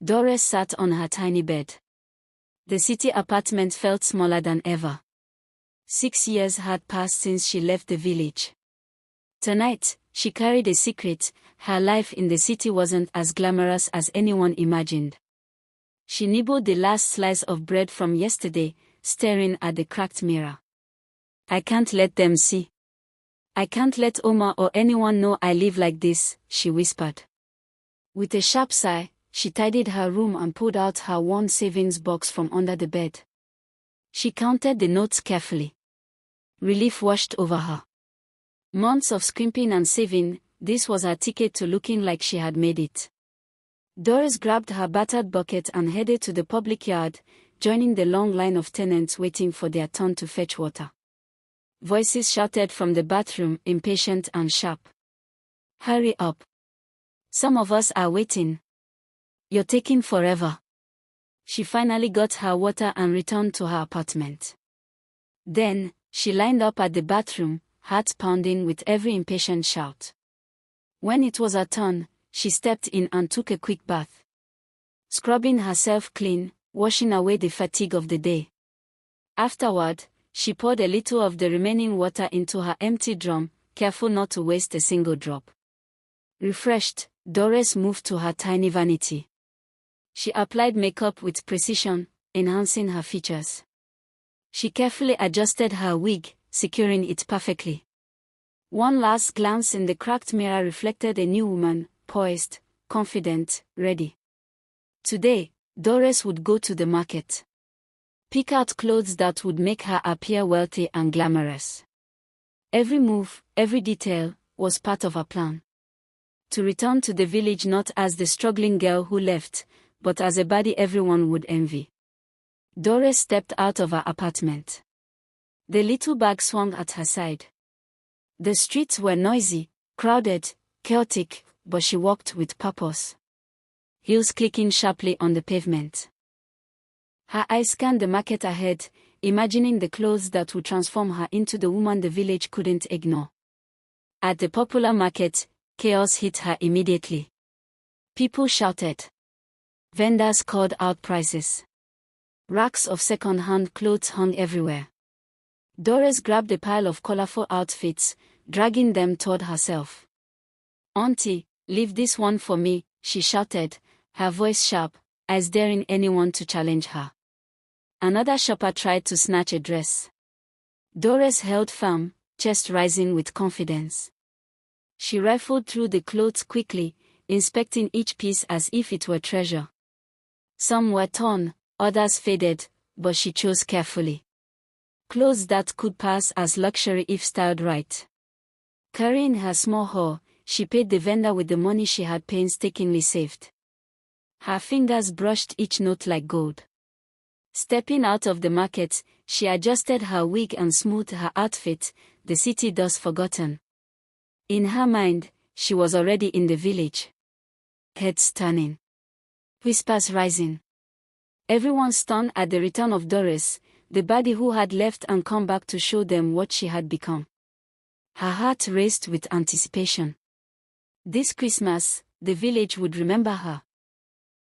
Doris sat on her tiny bed. The city apartment felt smaller than ever. 6 years had passed since she left the village. Tonight, she carried a secret. Her life in the city wasn't as glamorous as anyone imagined. She nibbled the last slice of bread from yesterday, staring at the cracked mirror. I can't let them see. I can't let Omar or anyone know I live like this, she whispered. With a sharp sigh, she tidied her room and pulled out her worn savings box from under the bed. She counted the notes carefully. Relief washed over her. Months of scrimping and saving, this was her ticket to looking like she had made it. Doris grabbed her battered bucket and headed to the public yard, joining the long line of tenants waiting for their turn to fetch water. Voices shouted from the bathroom, impatient and sharp. Hurry up. Some of us are waiting. You're taking forever. She finally got her water and returned to her apartment. Then, she lined up at the bathroom, heart pounding with every impatient shout. When it was her turn, she stepped in and took a quick bath. Scrubbing herself clean, washing away the fatigue of the day. Afterward, she poured a little of the remaining water into her empty drum, careful not to waste a single drop. Refreshed, Doris moved to her tiny vanity. She applied makeup with precision, enhancing her features. She carefully adjusted her wig, securing it perfectly. One last glance in the cracked mirror reflected a new woman, poised, confident, ready. Today, Doris would go to the market. Pick out clothes that would make her appear wealthy and glamorous. Every move, every detail, was part of her plan. To return to the village not as the struggling girl who left, but as a body everyone would envy. Doris stepped out of her apartment. The little bag swung at her side. The streets were noisy, crowded, chaotic, but she walked with purpose. Heels clicking sharply on the pavement. Her eyes scanned the market ahead, imagining the clothes that would transform her into the woman the village couldn't ignore. At the popular market, chaos hit her immediately. People shouted. Vendors called out prices. Racks of second-hand clothes hung everywhere. Doris grabbed a pile of colorful outfits, dragging them toward herself. "Auntie, leave this one for me," she shouted, her voice sharp, as daring anyone to challenge her. Another shopper tried to snatch a dress. Doris held firm, chest rising with confidence. She rifled through the clothes quickly, inspecting each piece as if it were treasure. Some were torn, others faded, but she chose carefully. Clothes that could pass as luxury if styled right. Carrying her small haul, she paid the vendor with the money she had painstakingly saved. Her fingers brushed each note like gold. Stepping out of the market, she adjusted her wig and smoothed her outfit, the city dust forgotten. In her mind, she was already in the village. Heads turning. Whispers rising. Everyone stunned at the return of Doris, the body who had left and come back to show them what she had become. Her heart raced with anticipation. This Christmas, the village would remember her.